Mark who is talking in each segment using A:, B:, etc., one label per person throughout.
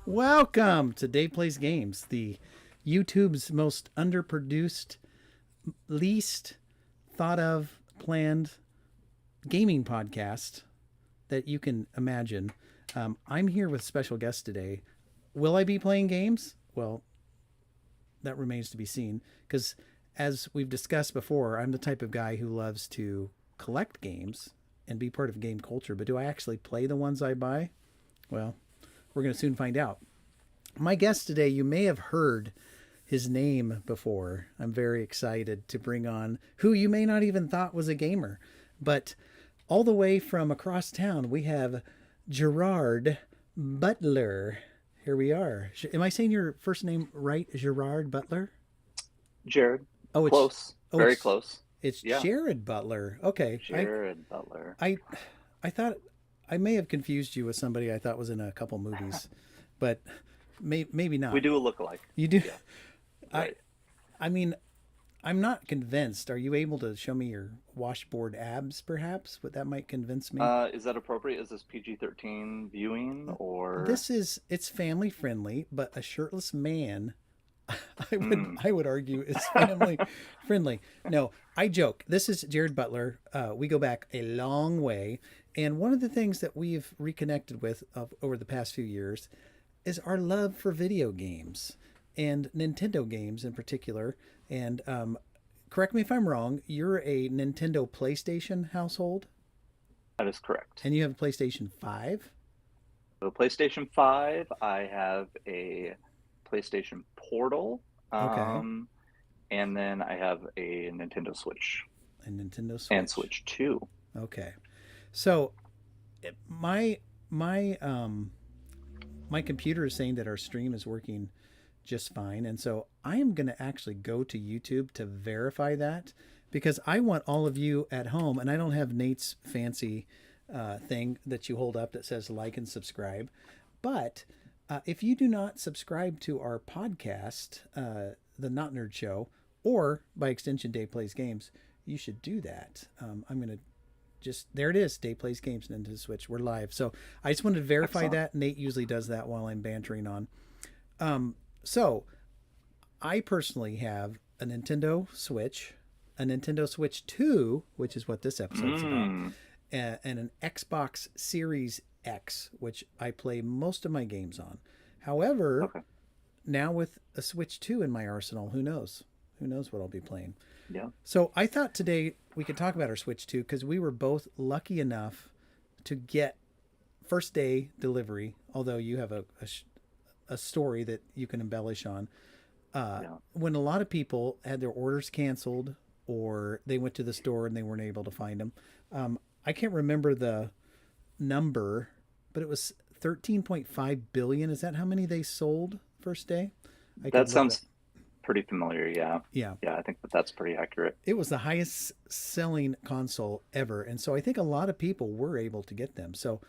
A: Welcome to Dave Plays Games, the YouTube's most underproduced, least thought of, planned gaming podcast that you can imagine. I'm here with special guests today. Will I be playing games? Well, that remains to be seen because, as we've discussed before, I'm the type of guy who loves to collect games and be part of game culture. But do I actually play the ones I buy? Well, we're going to soon find out. My guest today, you may have heard his name before. I'm very excited to bring on who you may not even thought was a gamer. But all the way from across town, we have Gerard Butler. Here we are. Am I saying your first name right, Gerard Butler?
B: Jared.
A: Oh, it's
B: Close.
A: oh,
B: Very
A: it's
B: close.
A: it's
B: Yeah.
A: Jared Butler. Okay,
B: Jared Butler.
A: I I thought I may have confused you with somebody I thought was in a couple movies, but maybe
B: We
A: not.
B: do a look-alike.
A: You do.
B: Yeah.
A: I
B: Right.
A: I mean, I'm not convinced. Are you able to show me your washboard abs, perhaps? What that might convince me.
B: Is that appropriate? Is this PG-13 viewing or
A: It's family friendly, but a shirtless man, I would
B: hmm.
A: I would argue is family friendly. No, I joke. This is Jared Butler. We go back a long way, and one of the things that we've reconnected with over the past few years is our love for video games and Nintendo games in particular. And correct me if I'm wrong. You're a Nintendo PlayStation household,
B: That is correct.
A: and you have a PlayStation 5.
B: The PlayStation 5, I have a PlayStation Portal,
A: Okay,
B: and then I have a Nintendo Switch
A: and Nintendo
B: and
A: Switch.
B: Switch 2.
A: Okay, so my my computer is saying that our stream is working just fine, and so I am going to actually go to YouTube to verify that because I want all of you at home, and I don't have Nate's fancy thing that you hold up that says like and subscribe, but if you do not subscribe to our podcast, the Not Nerd Show, or by extension Dave Plays Games, you should do that. I'm going to just there it is. Day Plays Games, Nintendo Switch. We're live. So I just wanted to verify
B: Excellent.
A: that. Nate usually does that while I'm bantering on. So I personally have a Nintendo Switch, a Nintendo Switch 2, which is what this episode's about,
B: Mm.
A: and an Xbox Series X, which I play most of my games on. However,
B: Okay.
A: now with a Switch 2 in my arsenal, who knows? Who knows what I'll be playing?
B: Yeah.
A: So I thought today we could talk about our Switch 2 because we were both lucky enough to get first day delivery, although you have a story that you can embellish on.
B: Yeah.
A: When a lot of people had their orders canceled or they went to the store and they weren't able to find them, I can't remember the number, but it was 13.5 billion. Is that how many they sold first day? I
B: That
A: could look it up.
B: sounds pretty familiar. Yeah.
A: Yeah,
B: Yeah, I think that that's pretty accurate.
A: it was the highest selling console ever. And so I think a lot of people were able to get them. So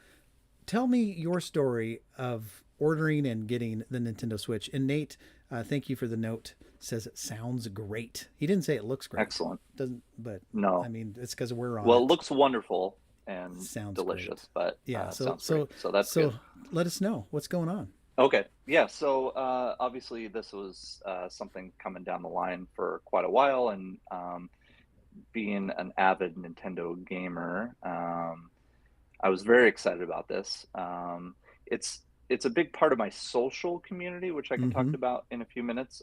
A: tell me your story of ordering and getting the Nintendo Switch. And Nate, thank you for the note. Says it sounds great. He didn't say it looks great.
B: Excellent.
A: Doesn't, but I
B: No.
A: mean, it's because we're on
B: Well, it
A: it.
B: looks wonderful and
A: Sounds great.
B: delicious, but
A: Yeah. So
B: sounds great.
A: so
B: So that's
A: so
B: good.
A: let us know what's going on.
B: Okay. Yeah. So obviously, this was something coming down the line for quite a while, and being an avid Nintendo gamer, I was very excited about this. It's a big part of my social community, which I can talk
A: Mm-hmm.
B: about in a few minutes.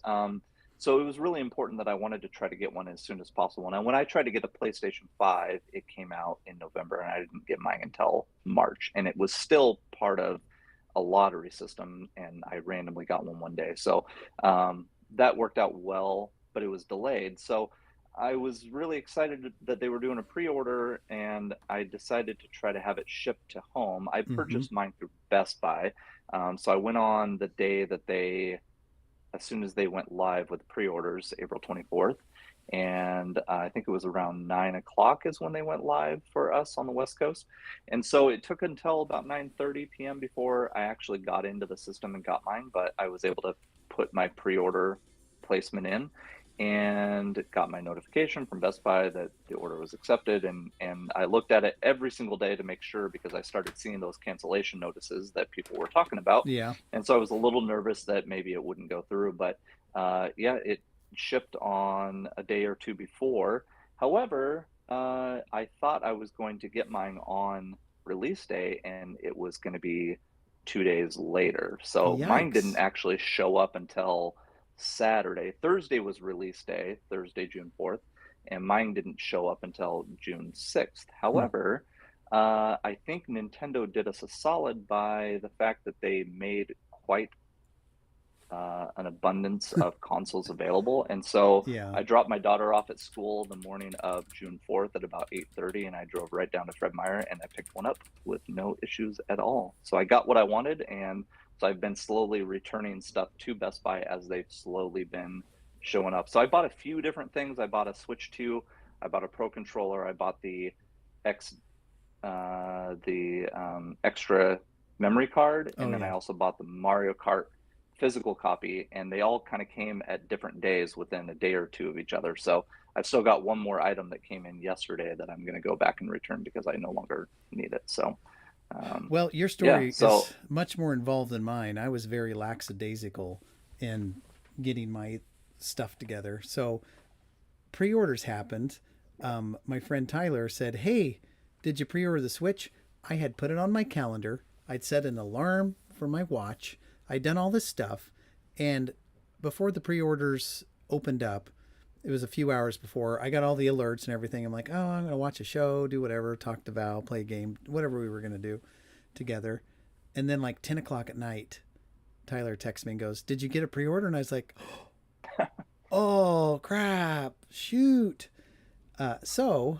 B: So it was really important that I wanted to try to get one as soon as possible. Now, when I tried to get a PlayStation 5, it came out in November, and I didn't get mine until March, and it was still part of a lottery system, and I randomly got one day. So that worked out well, but it was delayed. So I was really excited that they were doing a pre-order, and I decided to try to have it shipped to home. I
A: Mm-hmm.
B: purchased mine through Best Buy, so I went on the day that as soon as they went live with pre-orders, April 24th, and I think it was around 9 o'clock is when they went live for us on the West Coast. And so it took until about 9:30 p.m. before I actually got into the system and got mine, but I was able to put my pre-order placement in. and got my notification from Best Buy that the order was accepted. And I looked at it every single day to make sure, because I started seeing those cancellation notices that people were talking about.
A: Yeah.
B: And so I was a little nervous that maybe it wouldn't go through, but yeah, it shipped on a day or two before. However, I thought I was going to get mine on release day, and it was going to be 2 days later. So mine didn't
A: Yikes.
B: actually show up until Saturday. Thursday was release day, Thursday, June 4th, and mine didn't show up until June 6th.
A: Hmm.
B: However, I think Nintendo did us a solid by the fact that they made quite an abundance of consoles available. And so
A: Yeah.
B: I dropped my daughter off at school the morning of June 4th at about 8:30, and I drove right down to Fred Meyer and I picked one up with no issues at all. So I got what I wanted, and so I've been slowly returning stuff to Best Buy as they've slowly been showing up. So I bought a few different things. I bought a Switch 2, I bought a Pro controller, I bought X the extra memory card,
A: Oh
B: and then I
A: yeah.
B: also bought the Mario Kart physical copy, and they all kind of came at different days within a day or two of each other. So I've still got one more item that came in yesterday that I'm going to go back and return because I no longer need it. So
A: Well, your
B: yeah,
A: story is
B: so
A: much more involved than mine. I was very lackadaisical in getting my stuff together. So pre-orders happened. My friend Tyler said, "Hey, did you pre-order the Switch?" I had put it on my calendar. I'd set an alarm for my watch. I'd done all this stuff, and before the pre-orders opened up, it was a few hours before. I got all the alerts and everything. I'm like, "Oh, I'm gonna watch a show, do whatever, talk to Val, play a game, whatever we were gonna do together." And then like 10 o'clock at night, Tyler texts me and goes, "Did you get a pre-order?" And I was like, "Oh crap! Shoot!" So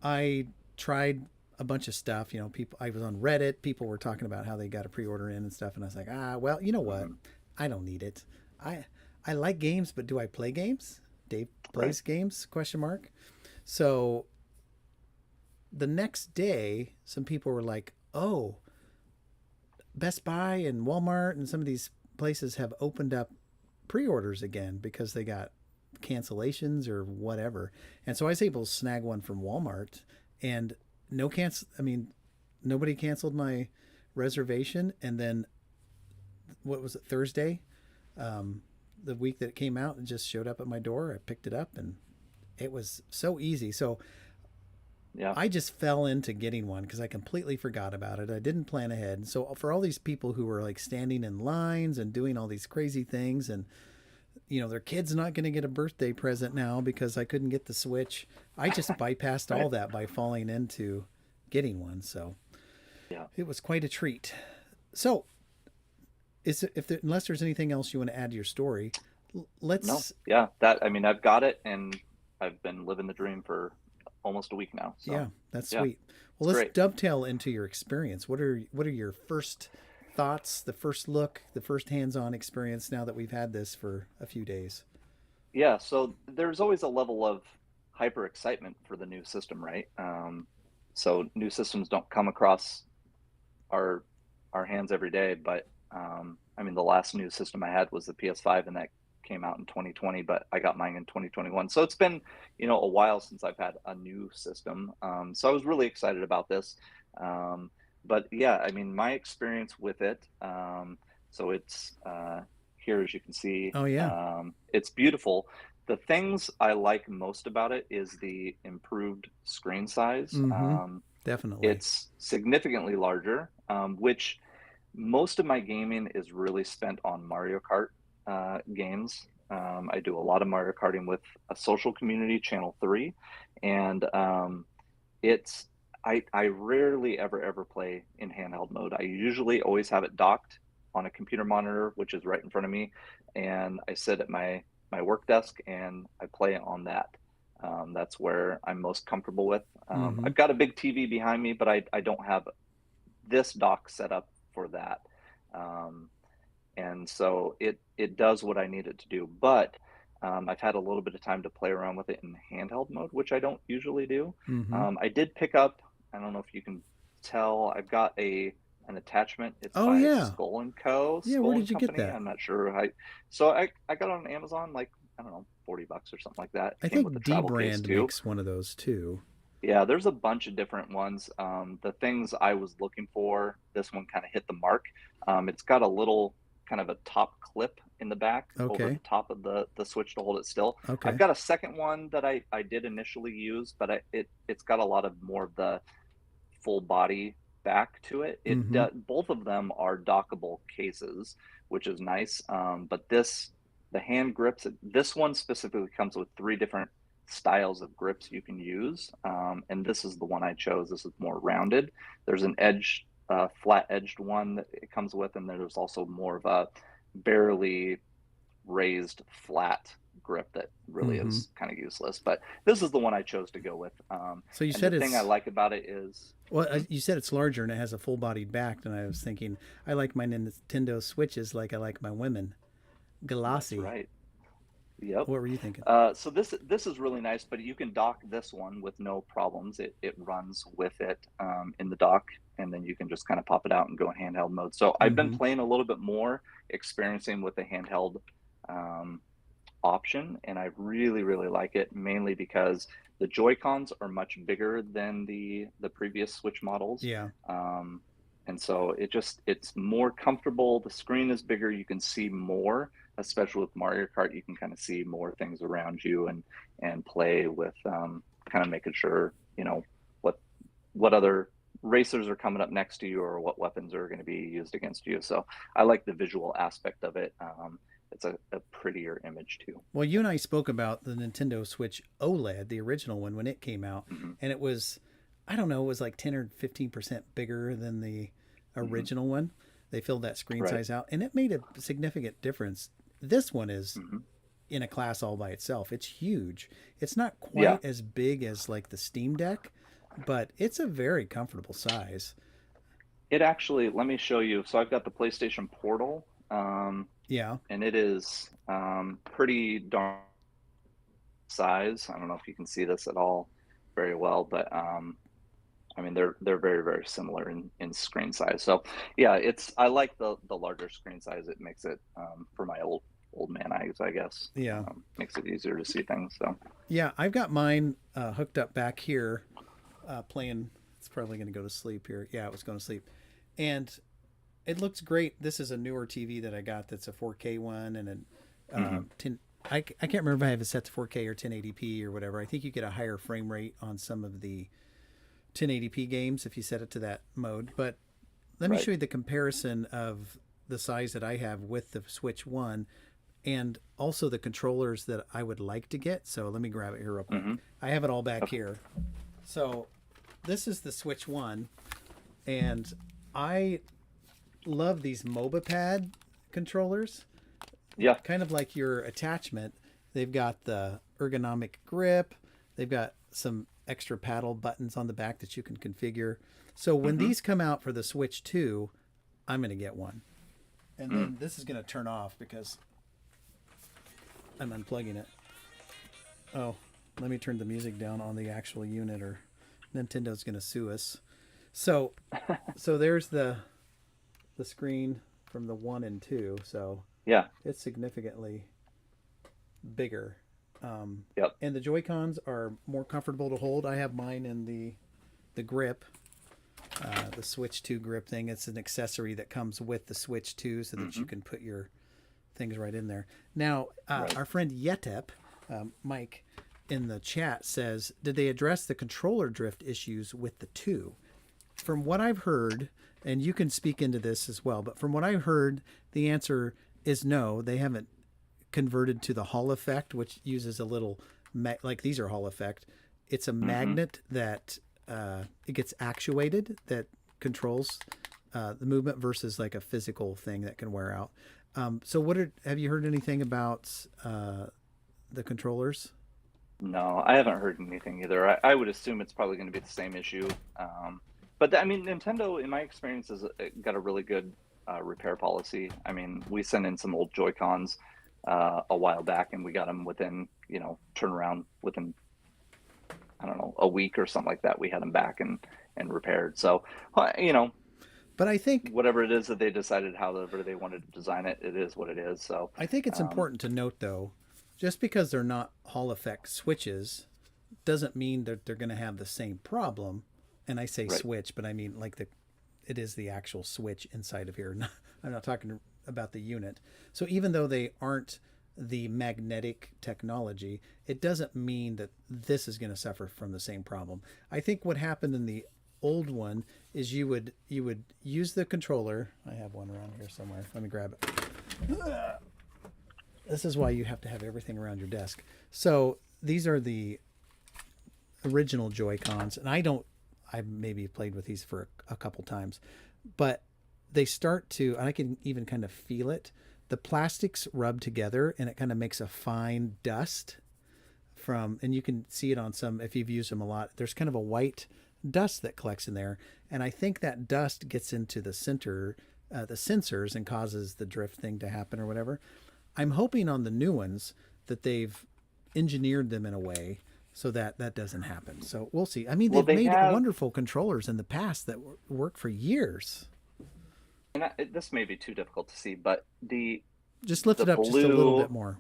A: I tried a bunch of stuff. People. I was on Reddit. People were talking about how they got a pre-order in and stuff, and I was like, well, you know what?
B: mhm,
A: I don't need it. I I like games, but do I play games? Dave
B: right.
A: plays games? Question mark. So the next day, some people were like, "Oh, Best Buy and Walmart and some of these places have opened up pre-orders again because they got cancellations or whatever." And so I was able to snag one from Walmart, and no cancel. I mean, nobody canceled my reservation. And then what was it, Thursday? The week that it came out, and just showed up at my door. I picked it up, and it was so easy. So
B: Yeah,
A: I just fell into getting one because I completely forgot about it. I didn't plan ahead. So for all these people who were like standing in lines and doing all these crazy things, and their kid's not going to get a birthday present now because I couldn't get the Switch, I just bypassed
B: right.
A: all that by falling into getting one. So
B: Yeah.
A: it was quite a treat. So unless there's anything else you want to add to your story,
B: No,
A: let's.
B: yeah, that I mean, I've got it, and I've been living the dream for almost a week now. So
A: Yeah, that's
B: yeah,
A: sweet.
B: it's
A: Well, let's
B: great.
A: dovetail into your experience. What are your first thoughts, the first look, the first hands-on experience now that we've had this for a few days?
B: Yeah, so there's always a level of hyper excitement for the new system, right? So new systems don't come across our our hands every day, but I mean, the last new system I had was the PS5, and that came out in 2020, but I got mine in 2021. So it's been, a while since I've had a new system. So I was really excited about this. Um, but yeah, I mean, my experience with it. So it's here, as you can see,
A: Oh yeah.
B: it's beautiful. The things I like most about it is the improved screen size.
A: Mm-hmm. Definitely.
B: It's significantly larger, which most of my gaming is really spent on Mario Kart games. I do a lot of Mario Karting with a social community, Channel 3, and it's I rarely ever play in handheld mode. I usually always have it docked on a computer monitor, which is right in front of me, and I sit at my work desk and I play on that. That's where I'm most comfortable with.
A: Mm-hmm.
B: I've got a big TV behind me, but I don't have this dock set up for that. Um, and so it does what I need it to do. But I've had a little bit of time to play around with it in handheld mode, which I don't usually do.
A: Mm-hmm.
B: I did pick up. I don't know if you can tell. I've got a an attachment. It's
A: Oh
B: by
A: yeah.
B: Skull and Co.
A: Yeah, where
B: Skull and
A: did you get
B: Company.
A: that?
B: I'm not sure how. So I got it on Amazon, like, I don't know, $40 or something like that.
A: I
B: Came with a
A: think D
B: travel case
A: brand
B: too.
A: makes one of those too.
B: Yeah, there's a bunch of different ones. The things I was looking for, this one kind of hit the mark. It's got a little kind of a top clip in the back over
A: Okay.
B: the top of the switch to hold it still. I've
A: Okay.
B: got a second one that I did initially use, but it's got a lot of more of the full body back to it.
A: Mm-hmm.
B: Both of them are dockable cases, which is nice. But the hand grips, this one specifically comes with three different styles of grips you can use, and this is the one I chose. This is more rounded. There's an flat edged one that it comes with, and there's also more of a barely raised flat grip that really
A: Mm-hmm.
B: is kind of useless. But this is the one I chose to go with.
A: So you
B: And the
A: said
B: thing I
A: it's
B: like about it is,
A: well,
B: mhm,
A: you said it's larger and it has a full-bodied back, and I was thinking I like my Nintendo Switches like I like my women,
B: that's
A: glossy.
B: right. Yep.
A: What were you thinking?
B: So this is really nice, but you can dock this one with no problems. It runs with it in the dock, and then you can just kind of pop it out and go in handheld mode. So I've been
A: Mm-hmm.
B: playing a little bit more, experiencing with the handheld um, option, and I really really like it, mainly because the Joy Cons are much bigger than the previous Switch models,
A: Yeah.
B: um, and so it's more comfortable. The screen is bigger, you can see more, especially with Mario Kart. You can kind of see more things around you and play with, kind of making sure what what other racers are coming up next to you or what weapons are going to be used against you. So I like the visual aspect of it. It's a prettier image too.
A: Well, you and I spoke about the Nintendo Switch OLED, the original one, when it came out,
B: Hmm.
A: and it was, I don't know, it was like 10 or 15% bigger than the
B: Hmm.
A: original one. They filled that screen
B: Right.
A: size out, and it made a significant difference. This one is
B: Hmm.
A: in a class all by itself. It's huge. It's not
B: Yeah.
A: quite as big as like the Steam Deck, but it's a very comfortable size.
B: It actually, let me show you. So I've got the PlayStation Portal,
A: Yeah.
B: and it is pretty darn size. I don't know if you can see this at all very well, but I mean they're very very similar in screen size. So yeah, it's I like the larger screen size. It makes it, for my old man eyes, I guess,
A: Yeah.
B: makes it easier to see things. So
A: Yeah. I've got mine hooked up back here, playing. It's probably going to go to sleep here. Yeah, it was going to sleep. And it looks great. This is a newer TV that I got that's a 4K one and a
B: hmm
A: 10. I can't remember if I have it set to 4K or 1080p or whatever. I think you get a higher frame rate on some of the 1080p games if you set it to that mode. But let me
B: right.
A: show you the comparison of the size that I have with the Switch One and also the controllers that I would like to get. So let me grab it here real quick.
B: Hmm.
A: I have it all back
B: Okay.
A: here. So this is the Switch One, and I love these MobaPad controllers,
B: Yeah.
A: kind of like your attachment. They've got the ergonomic grip. They've got some extra paddle buttons on the back that you can configure. So when
B: Hmm.
A: these come out for the Switch 2, I'm going to get one. And
B: Mm.
A: then this is going to turn off because I'm unplugging it. Oh, let me turn the music down on the actual unit or Nintendo's going to sue us. So so there's the screen from the 1 and 2. So
B: Yeah.
A: it's significantly bigger.
B: Yep.
A: And the Joy Cons are more comfortable to hold. I have mine in the grip, the Switch 2 grip thing. It's an accessory that comes with the Switch 2 so that
B: Hmm.
A: you can put your things right in there. Now,
B: Right.
A: our friend Yetep, Mike, in the chat says, did they address the controller drift issues with the 2? From what I've heard, and you can speak into this as well, but from what I've heard, the answer is no. They haven't converted to the Hall effect, which uses a little like these are Hall effect. It's a
B: Hmm.
A: magnet that it gets actuated that controls the movement versus like a physical thing that can wear out. So have you heard anything about the controllers?
B: No, I haven't heard anything either. I would assume it's probably going to be the same issue. But I mean, Nintendo, in my experience, has got a really good repair policy. I mean, we sent in some old Joy Cons a while back, and we got them within, turnaround within, I don't know, a week or something like that. We had them back and repaired. So, uh, you know,
A: But I think
B: whatever it is that they decided, however they wanted to design it, it is what it is. So,
A: it's
B: um,
A: important to note though, just because they're not Hall effect switches doesn't mean that they're going to have the same problem. And I say
B: right.
A: switch, but I mean like it is the actual switch inside of here. I'm not talking about the unit. So even though they aren't the magnetic technology, it doesn't mean that this is going to suffer from the same problem. I think what happened in the old one is you would use the controller. I have one around here somewhere. Let me grab it. This is why you have to have everything around your desk. So these are the original Joy-Cons, and I've maybe played with these for a couple times, but they start to, and I can even kind of feel it. The plastics rub together and it kind of makes a fine dust and you can see it on some, if you've used them a lot, there's kind of a white dust that collects in there. And I think that dust gets into the center, the sensors, and causes the drift thing to happen or whatever. I'm hoping on the new ones that they've engineered them in a way so that that doesn't happen. So we'll see. I mean,
B: Well,
A: they've
B: they
A: made
B: have,
A: wonderful controllers in the past that work for years.
B: and this may be too difficult to see, but
A: Just lift
B: the
A: it up just a little bit
B: blue.
A: more.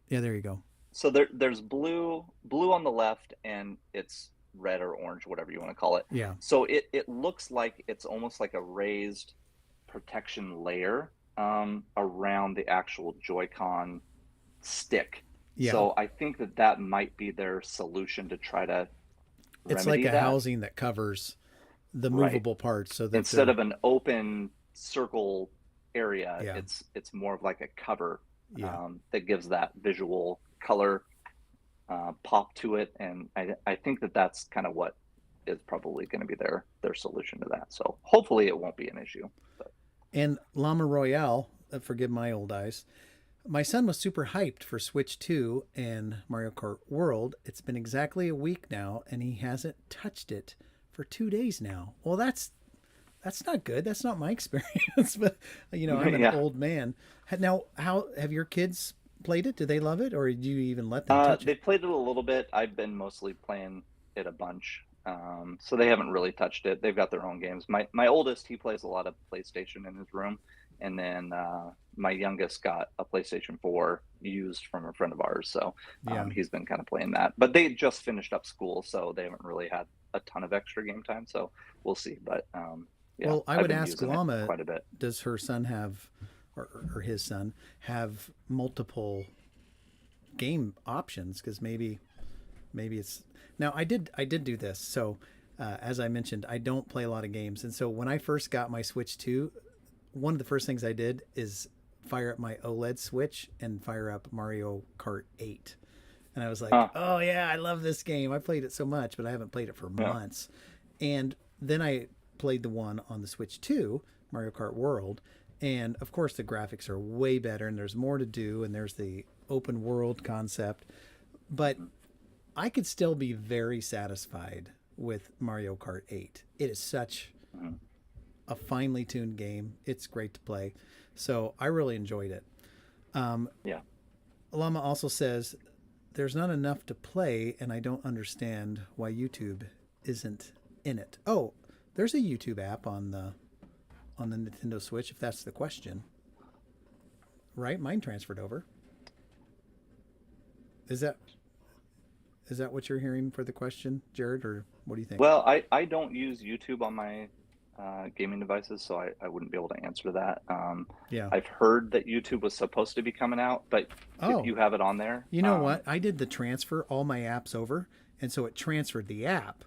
A: Yeah, there you go.
B: So there's blue on the left, and it's red or orange, whatever you want to call it.
A: Yeah.
B: So it looks like it's almost like a raised protection layer around the actual Joy-Con stick.
A: Yeah.
B: So I think that that might be their solution to try to
A: It's like
B: remedy
A: a
B: that.
A: housing that covers the
B: Right.
A: movable parts so that
B: Instead
A: they're,
B: of an open circle area,
A: yeah.
B: it's more of like a cover
A: Yeah.
B: that gives that visual color pop to it, and I think that that's kind of what is probably going to be their solution to that. So hopefully it won't be an issue. But
A: And Llama Royale, forgive my old eyes. My son was super hyped for Switch 2 and Mario Kart World. It's been exactly a week now, and he hasn't touched it for 2 days now. Well, that's not good. That's not my experience. But I'm an
B: yeah,
A: old man. Now, how have your kids played it? Do they love it, or do you even let them touch
B: they
A: it?
B: played it a little bit. I've been mostly playing it a bunch, so they haven't really touched it. They've got their own games. My oldest, he plays a lot of PlayStation in his room, and then my youngest got a PlayStation 4 used from a friend of ours, so
A: Yeah.
B: he's been kind of playing that. But they just finished up school, so they haven't really had a ton of extra game time. So we'll see. But yeah,
A: Well, I
B: I've
A: would
B: been
A: ask
B: using it
A: Llama,
B: quite a bit.
A: does her son have, or his son have multiple game options? Because maybe it's now I did do this. So as I mentioned, I don't play a lot of games, and so when I first got my Switch 2, one of the first things I did is fire up my OLED Switch and fire up Mario Kart 8. And I was like,
B: Huh?
A: oh yeah, I love this game. I played it so much, but I haven't played it for
B: Yeah.
A: months. And then I played the one on the Switch 2, Mario Kart World. And of course, the graphics are way better and there's more to do. And there's the open world concept. But I could still be very satisfied with Mario Kart 8. It is such
B: Mhm.
A: a finely tuned game. It's great to play. So I really enjoyed it. Um,
B: Yeah.
A: Lama also says there's not enough to play, and I don't understand why YouTube isn't in it. Oh, there's a YouTube app on the Nintendo Switch, if that's the question. Right? Mine transferred over. Is that what you're hearing for the question, Jared, or what do you think?
B: Well, I don't use YouTube on my gaming devices, so I wouldn't be able to answer that.
A: Yeah.
B: I've heard that YouTube was supposed to be coming out, but if
A: Oh,
B: you have it on there,
A: you know what? I did the transfer all my apps over, and so it transferred the app.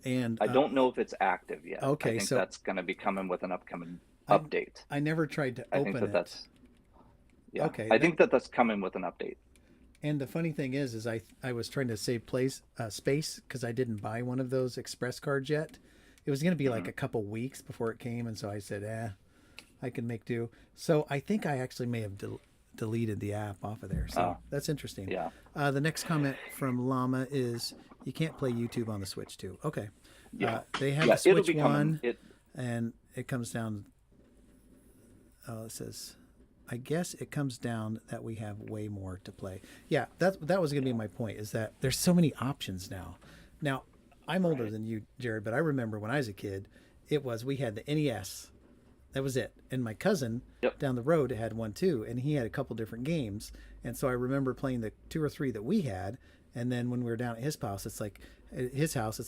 A: And
B: I don't know if it's active yet. I
A: okay,
B: think
A: so
B: that's going to be coming with an upcoming
A: I
B: update.
A: I never tried to
B: I think
A: open
B: that
A: it.
B: that's yeah.
A: Okay,
B: I
A: that
B: think that that's coming with an update.
A: and the funny thing is I was trying to save place space because I didn't buy one of those express cards yet. It was going to be like
B: Hmm.
A: a couple weeks before it came, and so I said, I can make do. So I think I actually may have deleted the app off of there. So
B: Oh,
A: that's interesting.
B: yeah,
A: The next comment from Llama is you can't play YouTube on the Switch too. Okay,
B: yeah,
A: they have
B: yeah.
A: the
B: It'll
A: Switch
B: be coming.
A: One,
B: It
A: and it comes down. Oh, it says I guess it comes down that we have way more to play. Yeah, that was going to be
B: yeah,
A: my point. Is that there's so many options now. Now, I'm older
B: right.
A: than you, Jared, but I remember when I was a kid, It was. We had the NES. That was it. And my cousin
B: Yep.
A: down the road had one too, and he had a couple different games. And so I remember playing the two or three that we had. And then when we were down at his house, it's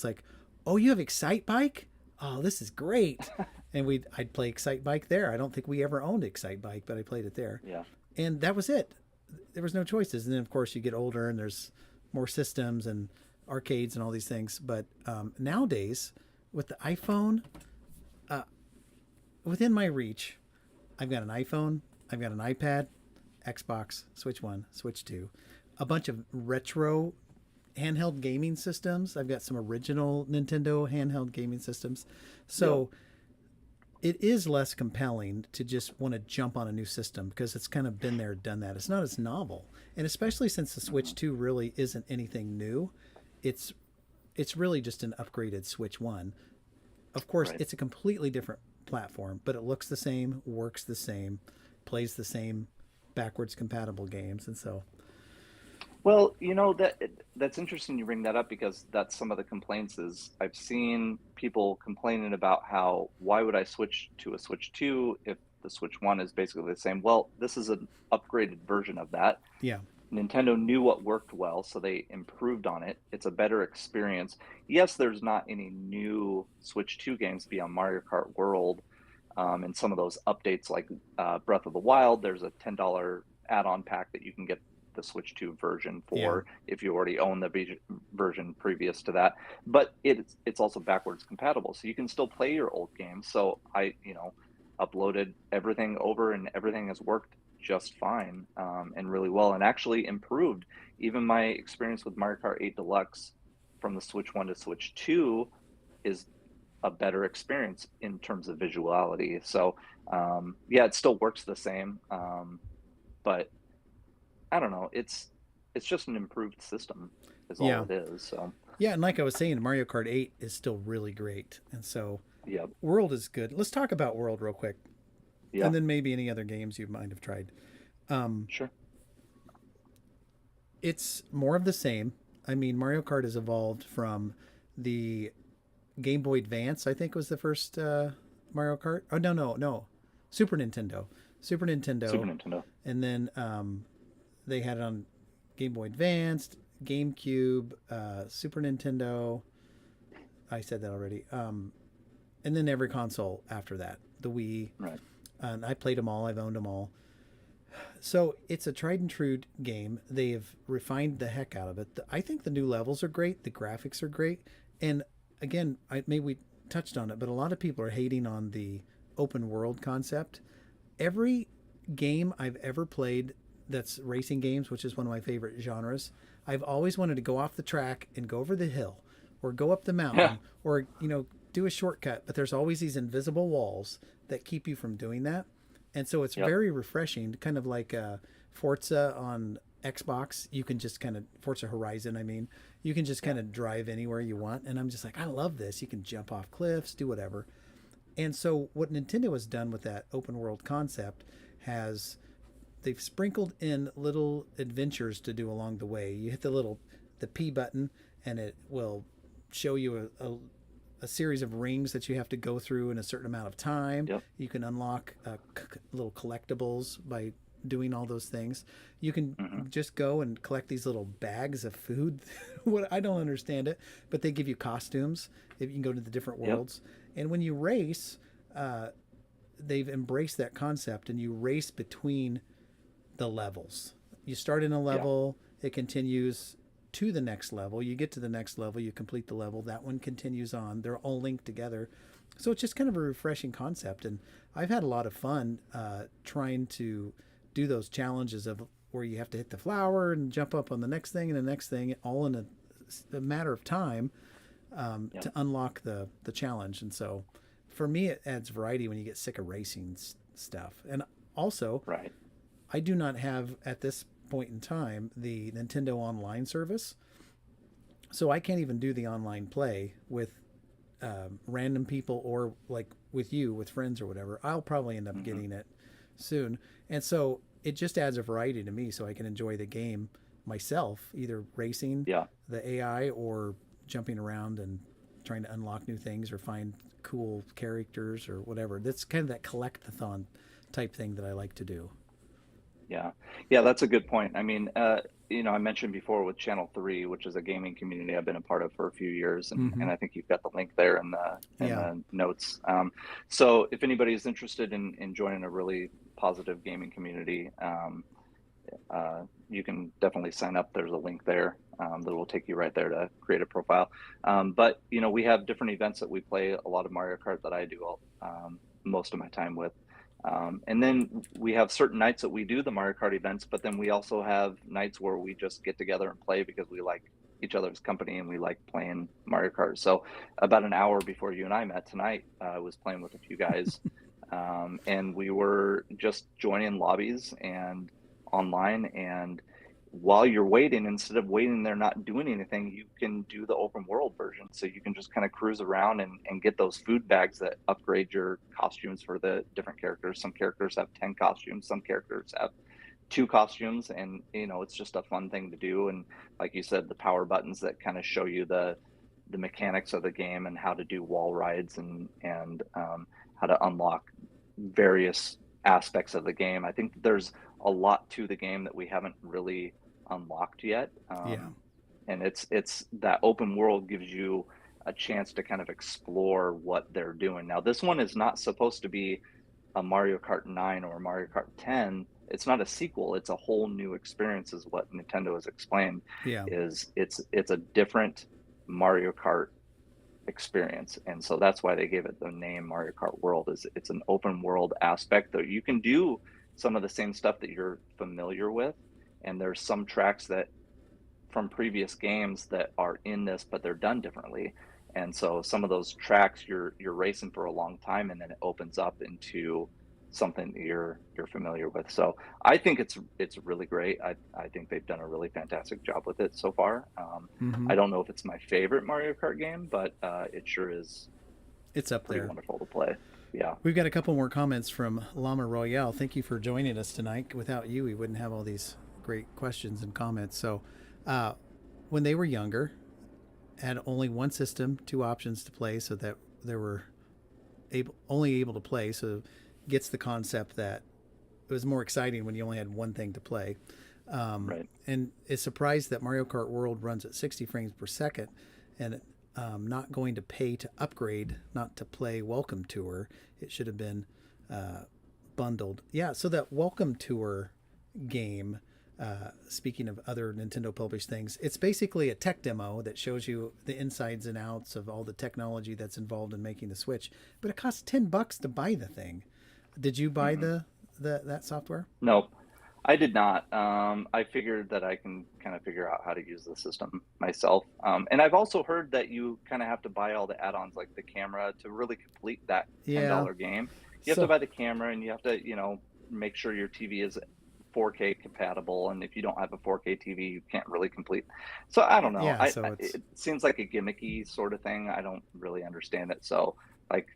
A: like, oh, you have Excite Bike? Oh, this is great. And I'd play Excite Bike there. I don't think we ever owned Excite Bike, but I played it there.
B: Yeah.
A: And that was it. There was no choices. And then of course you get older and there's more systems and arcades and all these things. But nowadays with the iPhone, within my reach, I've got an iPhone, I've got an iPad, Xbox, Switch 1, Switch 2, a bunch of retro handheld gaming systems. I've got some original Nintendo handheld gaming systems. So it is less compelling to just want to jump on a new system because it's kind of been there, done that. It's not as novel. And especially since the Switch 2 really isn't anything new, it's really just an upgraded Switch 1. Of course,
B: Right.
A: it's a completely different platform, but it looks the same, works the same, plays the same backwards compatible games. And so,
B: Well, that's interesting you bring that up because that's some of the complaints is I've seen people complaining about how why would I switch to a Switch 2 if the Switch 1 is basically the same? Well, this is an upgraded version of that.
A: yeah,
B: Nintendo knew what worked well, so they improved on it. It's a better experience. Yes, there's not any new Switch 2 games beyond Mario Kart World, and some of those updates like Breath of the Wild. There's a $10 add-on pack that you can get the Switch 2 version
A: yeah,
B: for if you already own the version previous to that. But it's also backwards compatible, so you can still play your old games. So I, uploaded everything over, and everything has worked just fine and really well, and actually improved. Even my experience with Mario Kart 8 Deluxe from the Switch 1 to Switch 2 is a better experience in terms of visuality. So yeah, it still works the same, but I don't know. It's just an improved system, is all
A: yeah,
B: it is. So
A: yeah. And like I was saying, Mario Kart 8 is still really great. And so
B: yeah,
A: World is good. Let's talk about World real quick.
B: yeah,
A: And then maybe any other games you might have tried. Um,
B: sure.
A: it's more of the same. I mean, Mario Kart has evolved from the Game Boy Advance, I think was the first Mario Kart. Oh, no. Super Nintendo. Super
B: Super
A: Nintendo.
B: Nintendo.
A: And then they had it on Game Boy Advanced, GameCube, Super Nintendo. I said that already. And then every console after that, the Wii.
B: Right.
A: And I played them all. I've owned them all. So it's a tried and true game. They've refined the heck out of it. I think the new levels are great. The graphics are great. And again, maybe we touched on it, but a lot of people are hating on the open world concept. Every game I've ever played that's racing games, which is one of my favorite genres, I've always wanted to go off the track and go over the hill or go up the
B: Yeah.
A: mountain or, do a shortcut. But there's always these invisible walls that keep you from doing that. And so it's
B: Yep.
A: very refreshing, kind of like Forza on Xbox. You can just kind of, Forza Horizon, I mean, you can just
B: Yeah.
A: kind of drive anywhere you want. And I'm just like, I love this. You can jump off cliffs, do whatever. And so what Nintendo has done with that open world concept has they've sprinkled in little adventures to do along the way. You hit the P button and it will show you a series of rings that you have to go through in a certain amount of time.
B: Yep.
A: You can unlock little collectibles by doing all those things. You can
B: Hmm.
A: just go and collect these little bags of food. What I don't understand it, but they give you costumes. If you can go to the different
B: Yep.
A: worlds, and when you race, they've embraced that concept, and you race between the levels. You start in a
B: Yeah.
A: level, it continues to the next level. You get to the next level, you complete the level, that one continues on. They're all linked together. So it's just kind of a refreshing concept. And I've had a lot of fun trying to do those challenges of where you have to hit the flower and jump up on the next thing and the next thing, all in a matter of time
B: Yep.
A: to unlock the challenge. And so for me, it adds variety when you get sick of racing stuff. And also,
B: Right.
A: I do not have at this point in time the Nintendo Online service, so I can't even do the online play with random people or like with you, with friends or whatever. I'll probably end up
B: Hmm.
A: getting it soon, and so it just adds a variety to me, so I can enjoy the game myself, either racing
B: Yeah.
A: the AI or jumping around and trying to unlock new things or find cool characters or whatever. That's kind of that collectathon type thing that I like to do.
B: Yeah, yeah, that's a good point. I mean, I mentioned before with Channel 3, which is a gaming community I've been a part of for a few years,
A: Mm-hmm.
B: and I think you've got the link there in
A: Yeah.
B: the notes. So if anybody is interested in joining a really positive gaming community, you can definitely sign up. There's a link there that will take you right there to create a profile. But we have different events that we play. A lot of Mario Kart that I do most of my time with. And then we have certain nights that we do the Mario Kart events, but then we also have nights where we just get together and play because we like each other's company and we like playing Mario Kart. So about an hour before you and I met tonight, I was playing with a few guys, and we were just joining lobbies and online. And while you're waiting, instead of waiting there not doing anything, you can do the open world version. So you can just kind of cruise around and get those food bags that upgrade your costumes for the different characters. Some characters have 10 costumes, some characters have 2 costumes, and it's just a fun thing to do. And like you said, the power buttons that kind of show you the mechanics of the game and how to do wall rides and how to unlock various aspects of the game. I think there's a lot to the game that we haven't really unlocked yet.
A: Yeah.
B: And it's that open world gives you a chance to kind of explore what they're doing. Now, this one is not supposed to be a Mario Kart 9 or Mario Kart 10. It's not a sequel. It's a whole new experience, is what Nintendo has explained.
A: Yeah.
B: It's a different Mario Kart experience, and so that's why they gave it the name Mario Kart World. Is it's an open world aspect that you can do some of the same stuff that you're familiar with, and there's some tracks that from previous games that are in this, but they're done differently. And so some of those tracks you're racing for a long time, and then it opens up into something that you're familiar with. So I think it's really great. I think they've done a really fantastic job with it so far.
A: Mm-hmm.
B: I don't know if it's my favorite Mario Kart game, but it sure is
A: It's up
B: pretty
A: there.
B: wonderful to play. Yeah.
A: We've got a couple more comments from Llama Royale. Thank you for joining us tonight. Without you, we wouldn't have all these great questions and comments. So, when they were younger, had only one system, 2 options to play, so that they were only able to play. So, gets the concept that it was more exciting when you only had one thing to play.
B: Right.
A: And is surprised that Mario Kart World runs at 60 frames per second, and not going to pay to upgrade, not to play Welcome Tour. It should have been bundled. Yeah, so that Welcome Tour game, speaking of other Nintendo published things, it's basically a tech demo that shows you the insides and outs of all the technology that's involved in making the Switch. But it costs $10 to buy the thing. Did you buy
B: Mm-hmm.
A: that software?
B: No, I did not. I figured that I can kind of figure out how to use the system myself. And I've also heard that you kind of have to buy all the add-ons like the camera to really complete that
A: Yeah.
B: $10 game. You have to
A: So
B: buy the camera, and you have to, make sure your TV is 4K compatible. And if you don't have a 4K TV, you can't really complete. So I don't know.
A: yeah, so it's
B: It seems like a gimmicky sort of thing. I don't really understand it. So like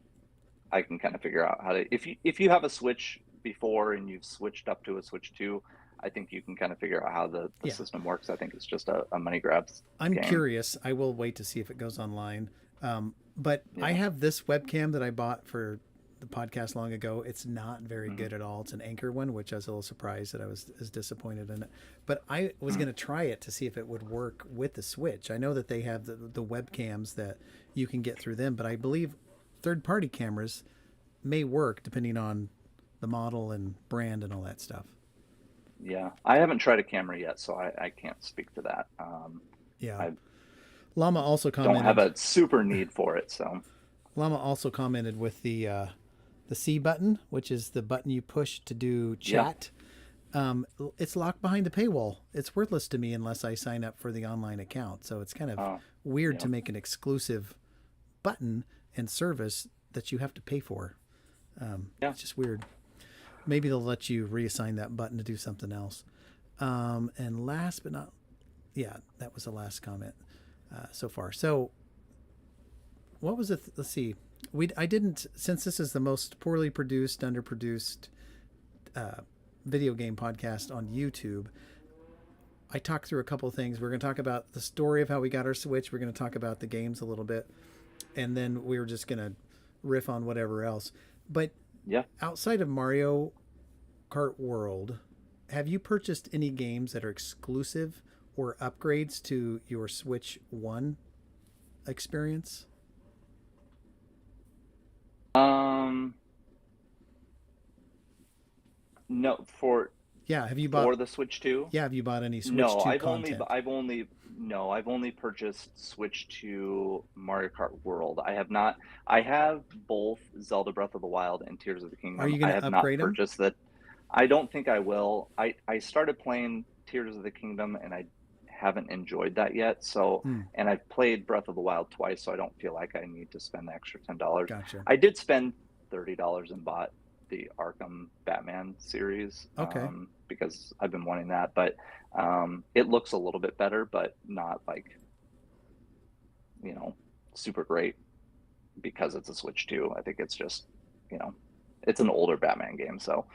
B: I can kind of figure out how to, if you have a Switch before and you've switched up to a Switch 2, I think you can kind of figure out how the
A: yeah.
B: system works. I think it's just a money grabs
A: I'm
B: game.
A: curious. I will wait to see if it goes online. But I
B: Yeah.
A: have this webcam that I bought for the podcast long ago. It's not very
B: Mm-hmm.
A: good at all. It's an Anchor one, which I was a little surprised that I was as disappointed in it. But I was
B: Mm-hmm.
A: going to try it to see if it would work with the Switch. I know that they have the webcams that you can get through them, but I believe third-party cameras may work depending on the model and brand and all that stuff.
B: Yeah. I haven't tried a camera yet, so I can't speak to that.
A: Yeah.
B: I
A: Llama also
B: don't have
A: commented.
B: a super need for it. So,
A: Llama also commented with the C button, which is the button you push to do
B: yeah.
A: chat. It's locked behind the paywall. It's worthless to me unless I sign up for the online account. So it's kind of
B: Oh,
A: weird
B: yeah.
A: to make an exclusive button and service that you have to pay for.
B: Yeah.
A: It's just weird. Maybe they'll let you reassign that button to do something else. And last but not, yeah, that was the last comment so far. So what was it? Let's see. I didn't, since this is the most poorly produced, underproduced video game podcast on YouTube. I talked through a couple of things. We're going to talk about the story of how we got our Switch. We're going to talk about the games a little bit. and then we were just gonna riff on whatever else. But
B: Yeah.
A: outside of Mario Kart World, have you purchased any games that are exclusive or upgrades to your Switch One experience?
B: Um, no,
A: Yeah, have you bought?
B: for the Switch 2.
A: Yeah, have you bought any Switch
B: No,
A: Two content?
B: I've only purchased Switch to Mario Kart World. I have not. I have both Zelda Breath of the Wild and Tears of the
A: Are
B: Kingdom.
A: you going
B: I
A: to
B: have not
A: upgrade them?
B: purchased that. I don't think I will. I started playing Tears of the Kingdom and I haven't enjoyed that yet. So,
A: Hmm,
B: and I've played Breath of the Wild twice, so I don't feel like I need to spend the extra $10.
A: gotcha.
B: I did spend $30 and bought the Arkham Batman series,
A: Okay.
B: because I've been wanting that, but it looks a little bit better, but not like, you know, super great because it's a Switch 2. I think it's just, you know, it's an older Batman game. So,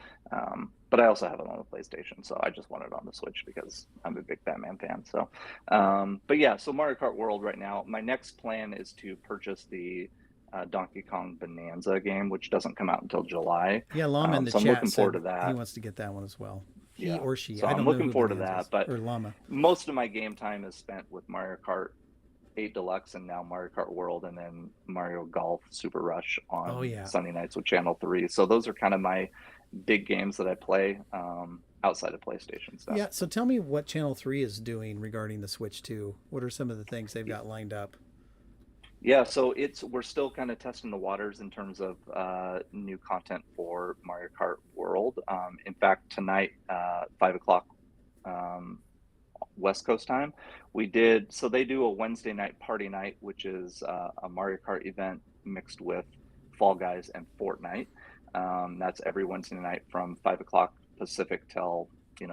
B: but I also have it on the PlayStation, so I just want it on the Switch because I'm a big Batman fan. So, but yeah, so Mario Kart World right now. My next plan is to purchase the Donkey Kong Bonanza game, which doesn't come out until July.
A: Yeah, Llama in the
B: So I'm
A: chat
B: looking forward to
A: said he
B: that.
A: wants to get that one as well. He
B: Yeah,
A: or she.
B: so
A: I
B: I'm
A: don't know
B: looking
A: who
B: forward to
A: Bonanza
B: that.
A: is.
B: But
A: Or Llama.
B: most of my game time is spent with Mario Kart 8 Deluxe and now Mario Kart World and then Mario Golf Super Rush
A: Oh
B: on
A: yeah.
B: Sunday nights with Channel 3. So those are kind of my big games that I play, outside of PlayStation stuff.
A: Yeah, so tell me what Channel 3 is doing regarding the Switch 2. What are some of the things they've got lined up?
B: Yeah, so we're still kind of testing the waters in terms of new content for Mario Kart World. In fact, tonight, 5 o'clock, um, West Coast time. So they do a Wednesday night party night, which is a Mario Kart event mixed with Fall Guys and Fortnite. That's every Wednesday night from 5 o'clock Pacific till,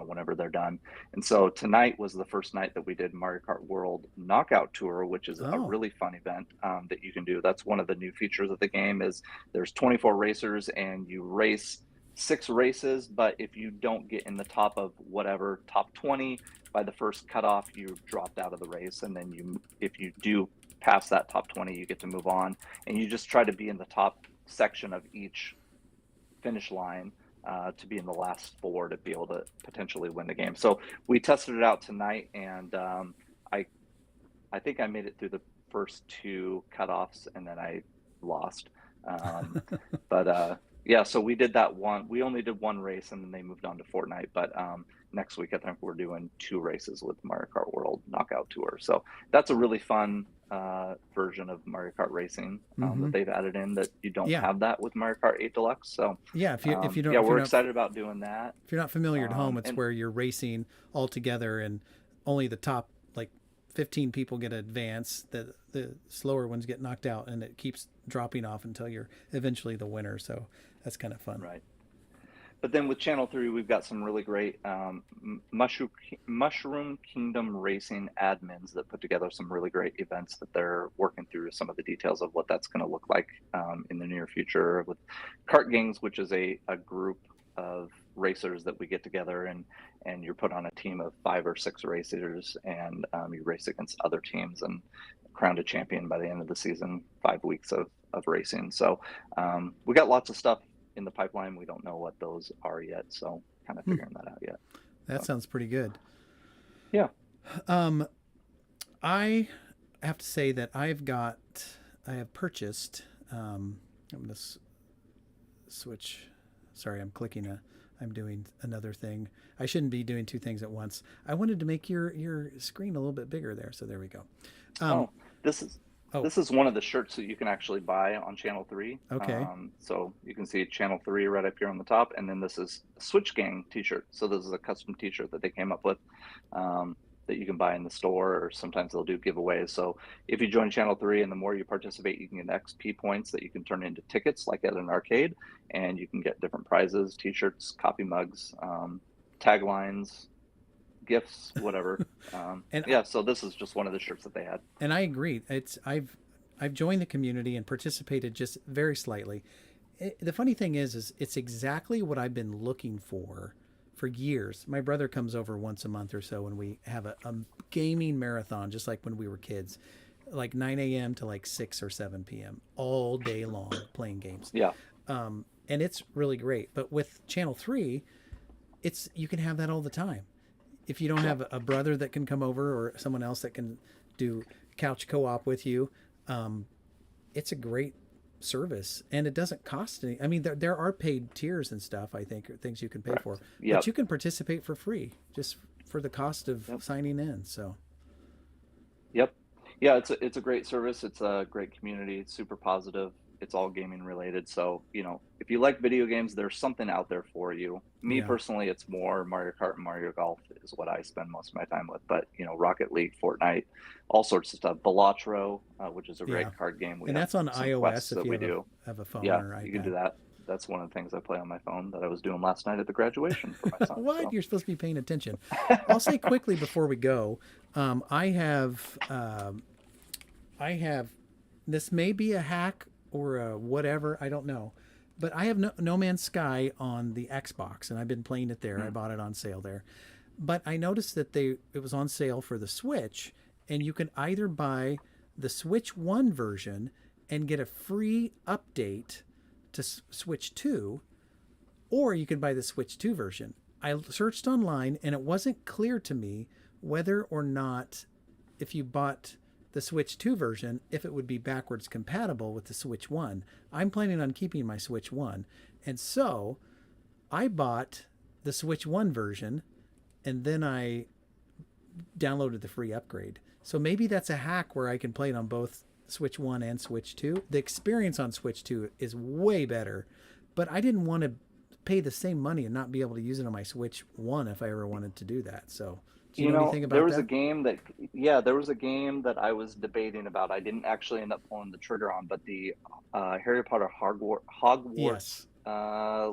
B: whenever they're done. And so tonight was the first night that we did Mario Kart World Knockout Tour, which is a
A: Oh,
B: really fun event, that you can do. That's one of the new features of the game is there's 24 racers and you race 6 races, but if you don't get in the top of whatever top 20 by the first cutoff, you dropped out of the race. And then if you do pass that top 20, you get to move on. And you just try to be in the top section of each finish line, to be in the last 4 to be able to potentially win the game. So we tested it out tonight, and I I think I made it through the first 2 cutoffs, and then I lost. Um, but yeah, so we did that one. We only did one race, and then they moved on to Fortnite. But next week, I think we're doing 2 races with Mario Kart World Knockout Tour. So that's a really fun version of Mario Kart Racing,
A: mm-hmm.
B: that they've added in that you don't
A: Yeah,
B: have that with Mario Kart 8 Deluxe. So
A: yeah. If you don't
B: yeah, we're excited about doing that.
A: if you're not familiar at home, it's
B: And
A: where you're racing all together and only the top like 15 people get advance. The slower ones get knocked out, and it keeps dropping off until you're eventually the winner. So that's kind of fun.
B: right. But then with Channel 3, we've got some really great Mushroom Kingdom Racing admins that put together some really great events that they're working through some of the details of what that's going to look like, in the near future with Kart Gangs, which is a group of racers that we get together and you're put on a team of 5 or 6 racers and you race against other teams and crowned a champion by the end of the season, 5 weeks of racing. So we got lots of stuff in the pipeline. We don't know what those are yet, so kind of
A: Hmm,
B: figuring that out yet.
A: that
B: So
A: sounds pretty good.
B: yeah.
A: Um, I have to say that I have purchased. I'm gonna switch. Sorry, I'm doing another thing. I shouldn't be doing 2 things at once. I wanted to make your screen a little bit bigger there, so there we go. Um,
B: Oh, this is
A: oh,
B: this is one of the shirts that you can actually buy on Channel 3.
A: okay.
B: So you can see Channel 3 right up here on the top, and then this is a Switch Gang T-shirt. So this is a custom T-shirt that they came up with, that you can buy in the store, or sometimes they'll do giveaways. So if you join Channel 3, and the more you participate, you can get XP points that you can turn into tickets, like at an arcade, and you can get different prizes: T-shirts, coffee mugs, taglines, gifts, whatever.
A: and
B: Yeah, so this is just one of the shirts that they had.
A: and I agree. I've joined the community and participated just very slightly. The funny thing is it's exactly what I've been looking for years. My brother comes over once a month or so, and we have a gaming marathon, just like when we were kids. like 9 a.m. to like 6 or 7 p.m. all day long playing games.
B: Yeah.
A: And it's really great. But with Channel 3, it's you can have that all the time. If you don't
B: Yeah.
A: have a brother that can come over or someone else that can do couch co-op with you, it's a great service, and it doesn't cost any. I mean, there are paid tiers and stuff, I think, or things you can pay for,
B: Correct.
A: but
B: Yep.
A: you can participate for free just for the cost of
B: Yep.
A: signing in. So
B: Yep. Yeah, it's a great service. It's a great community. It's super positive. It's all gaming related. So, if you like video games, there's something out there for you. Me
A: yeah,
B: personally, it's more Mario Kart and Mario Golf is what I spend most of my time with. But, Rocket League, Fortnite, all sorts of stuff. Balatro, which is a
A: yeah,
B: great card game. We
A: and
B: have
A: that's on
B: some
A: iOS
B: quests
A: if
B: that
A: you
B: we
A: have a
B: do.
A: have a phone
B: Yeah,
A: or
B: you can do
A: iPad.
B: that. That's one of the things I play on my phone that I was doing last night at the graduation for my son.
A: What?
B: So,
A: You're supposed to be paying attention. I'll say quickly before we go, I have I have this may be a hack or a whatever, I don't know. But I have no Man's Sky on the Xbox, and I've been playing it there. I
B: mm,
A: bought it on sale there. But I noticed that it was on sale for the Switch, and you can either buy the Switch 1 version and get a free update to Switch 2, or you can buy the Switch 2 version. I searched online, and it wasn't clear to me whether or not, if you bought the Switch 2 version, if it would be backwards compatible with the Switch 1. I'm planning on keeping my Switch 1. And so I bought the Switch 1 version, and then I downloaded the free upgrade. So maybe that's a hack where I can play it on both Switch 1 and Switch 2. The experience on Switch 2 is way better, but I didn't want to pay the same money and not be able to use it on my Switch 1 if I ever wanted to do that. So, do you know anything
B: there
A: about
B: was a
A: that?
B: game that, yeah, there was a game that I was debating about. I didn't actually end up pulling the trigger on, but the Harry Potter Hogwarts
A: Yes.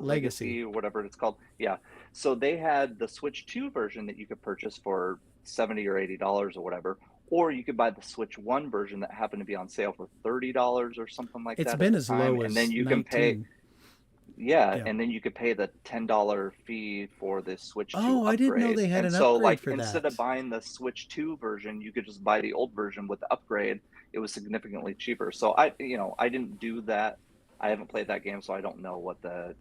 B: Legacy,
A: Legacy.
B: or whatever it's called. Yeah. So they had the Switch 2 version that you could purchase for 70 or $80 or whatever, or you could buy the Switch 1 version that happened to be on sale for $30 or something like
A: It's
B: that at
A: been
B: the
A: as
B: time.
A: low
B: And then
A: as
B: you can pay,
A: 19.
B: yeah,
A: Yeah.
B: and then you could pay the $10 fee for the Switch 2
A: Oh, I didn't know
B: upgrade.
A: they had
B: And
A: an
B: so,
A: upgrade
B: like,
A: for
B: instead of
A: that.
B: buying the Switch 2 version, you could just buy the old version with the upgrade. It was significantly cheaper. So I didn't do that. I haven't played that game, so I don't know what the,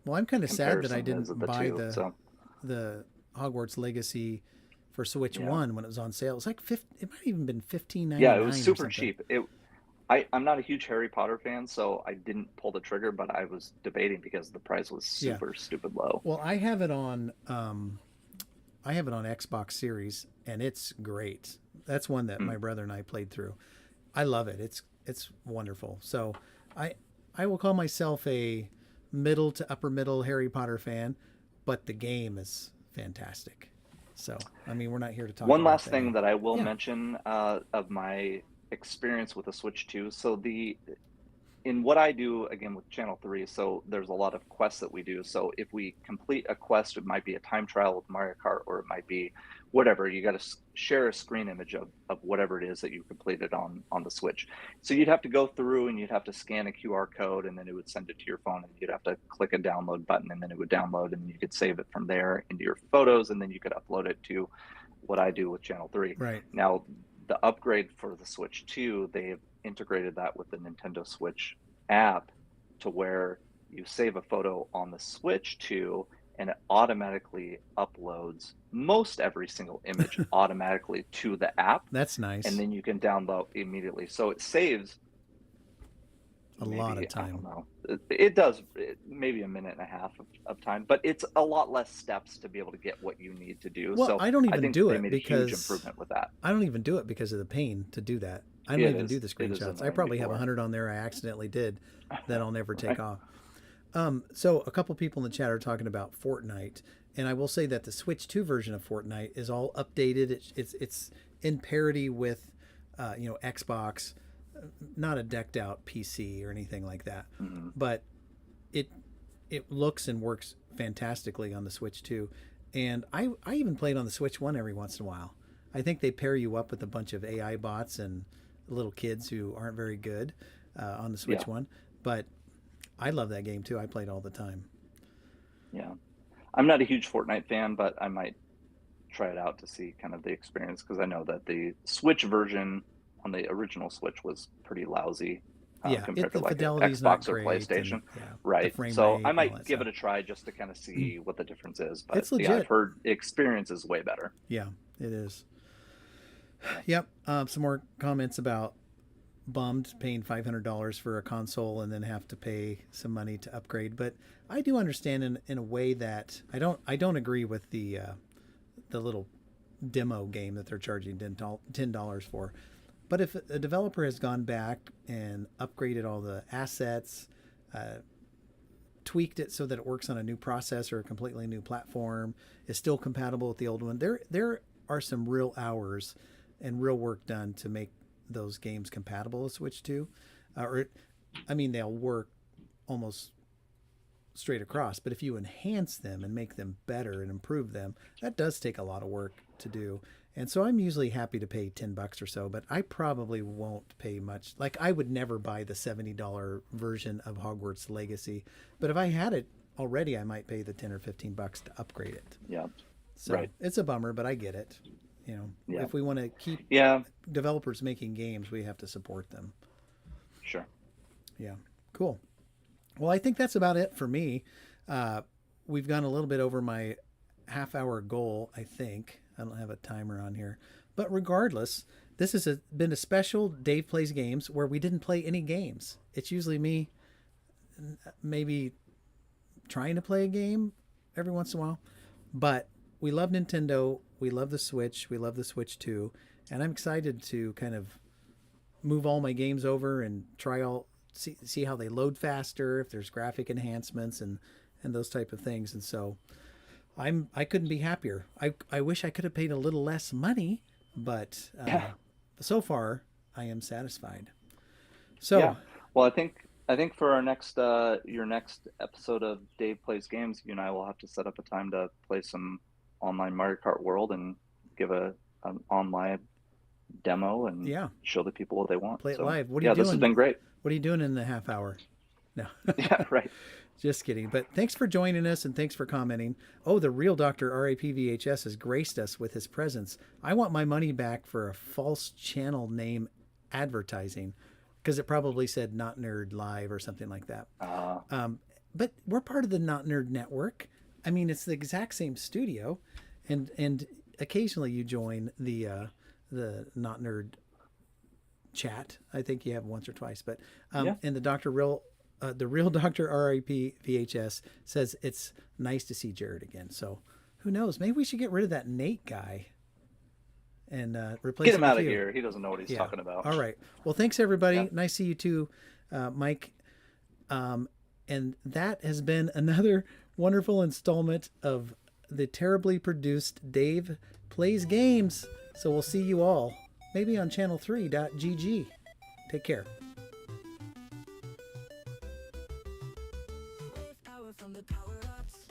A: Well, I'm kind of sad that I
B: comparison is of
A: didn't
B: the
A: buy
B: two. So,
A: the Hogwarts Legacy for Switch
B: yeah.
A: 1 when it was on sale. It was like 50, it might have even been
B: Yeah, it was
A: 15.99 or
B: super
A: something.
B: cheap. I'm not a huge Harry Potter fan, so I didn't pull the trigger, but I was debating because the price was
A: Yeah.
B: super stupid low.
A: Well, I have it on Xbox Series, and it's great. That's one that
B: Hmm.
A: my brother and I played through. I love it. It's wonderful. So I I will call myself a middle to upper middle Harry Potter fan, but the game is fantastic. So I mean, we're not here to talk
B: One
A: about
B: last
A: the
B: thing
A: game.
B: that I will
A: Yeah.
B: mention of my experience with the Switch 2. So in what I do again with Channel 3, so there's a lot of quests that we do. So if we complete a quest, it might be a time trial with Mario Kart, or it might be whatever. You got to share a screen image of whatever it is that you completed on the Switch. So you'd have to go through and you'd have to scan a QR code, and then it would send it to your phone, and you'd have to click a download button, and then it would download, and you could save it from there into your photos, and then you could upload it to what I do with Channel 3.
A: Right.
B: Now, the upgrade for the Switch 2, they've integrated that with the Nintendo Switch app to where you save a photo on the Switch 2 and it automatically uploads most every single image automatically to the app,
A: That's
B: and
A: nice.
B: then you can download immediately. So it saves
A: A lot of
B: maybe, I don't
A: time.
B: know, it does maybe a minute and a half of time, but it's a lot less steps to be able to get what you need to do.
A: Well,
B: So
A: I don't
B: I
A: even
B: think that
A: do
B: they
A: it
B: made a huge
A: because
B: improvement with that.
A: I don't even do it because of the pain to do that. I don't
B: It
A: even do
B: is.
A: the
B: It is
A: screenshots. I
B: annoying
A: probably have
B: before.
A: 100 on there I accidentally did that I'll never take
B: Right.
A: off. So a couple people in the chat are talking about Fortnite, and I will say that the Switch 2 version of Fortnite is all updated. It's in parity with, Xbox, not a decked out PC or anything like that,
B: Hmm.
A: but it it looks and works fantastically on the Switch 2. And I even played on the Switch 1 every once in a while. I think they pair you up with a bunch of AI bots and little kids who aren't very good on the
B: Yeah.
A: Switch 1. But I love that game too. I played all the time.
B: Yeah. I'm not a huge Fortnite fan, but I might try it out to see kind of the experience because I know that the Switch version on the original Switch was pretty lousy
A: Yeah,
B: compared to
A: the
B: like an
A: fidelity's not
B: Xbox or
A: great, and
B: PlayStation.
A: yeah, the
B: Right.
A: frame
B: So
A: rate
B: I
A: and all
B: might
A: that
B: give
A: stuff.
B: it a try just to kind of see what the difference is. But
A: It's
B: yeah, I've
A: legit.
B: heard the experience is way better.
A: Yeah, it is.
B: Yeah.
A: Yep. Some more comments about bummed paying $500 for a console and then have to pay some money to upgrade. But I do understand in a way that I don't agree with the little demo game that they're charging $10 for. But if a developer has gone back and upgraded all the assets, uh, tweaked it so that it works on a new processor, a completely new platform, is still compatible with the old one, there are some real hours and real work done to make those games compatible with Switch 2. I mean, they'll work almost straight across, but if you enhance them and make them better and improve them, that does take a lot of work to do. And so I'm usually happy to pay $10 or so, but I probably won't pay much. Like, I would never buy the $70 version of Hogwarts Legacy, but if I had it already, I might pay the 10 or $15 to upgrade it.
B: Yeah.
A: So
B: Right.
A: it's a bummer, but I get it.
B: Yeah.
A: If we want to keep
B: Yeah.
A: developers making games, we have to support them.
B: Sure.
A: Yeah, cool. Well, I think that's about it for me. We've gone a little bit over my half-hour goal, I think. I don't have a timer on here. But regardless, this has been a special Dave Plays Games where we didn't play any games. It's usually me maybe trying to play a game every once in a while. But we love Nintendo. We love the Switch. We love the Switch 2. And I'm excited to kind of move all my games over and see how they load faster, if there's graphic enhancements and those type of things. And so I couldn't be happier. I wish I could have paid a little less money, but so far I am satisfied. So
B: yeah. Well, I think for our next your next episode of Dave Plays Games, you and I will have to set up a time to play some online Mario Kart World and give an online demo and show the people what they want.
A: Play it live. What are you doing?
B: This has been great.
A: What are you doing in the half hour? No.
B: Yeah, right.
A: Just kidding. But thanks for joining us and thanks for commenting. Oh, the real Dr. RAPVHS has graced us with his presence. I want my money back for a false channel name advertising because it probably said Not Nerd Live or something like that. But we're part of the Not Nerd Network. I mean, it's the exact same studio, and occasionally you join the Not Nerd chat. I think you have once or twice, but and the real Dr. RIP VHS says it's nice to see Jared again. So who knows? Maybe we should get rid of that Nate guy and replace
B: Get him out of
A: you.
B: here. He doesn't know what he's talking about.
A: All right. Well, thanks everybody. Yeah. Nice to see you too, Mike. And that has been another wonderful installment of the terribly produced Dave Plays Games. So we'll see you all maybe on channel3.gg. Take care. From the power ups.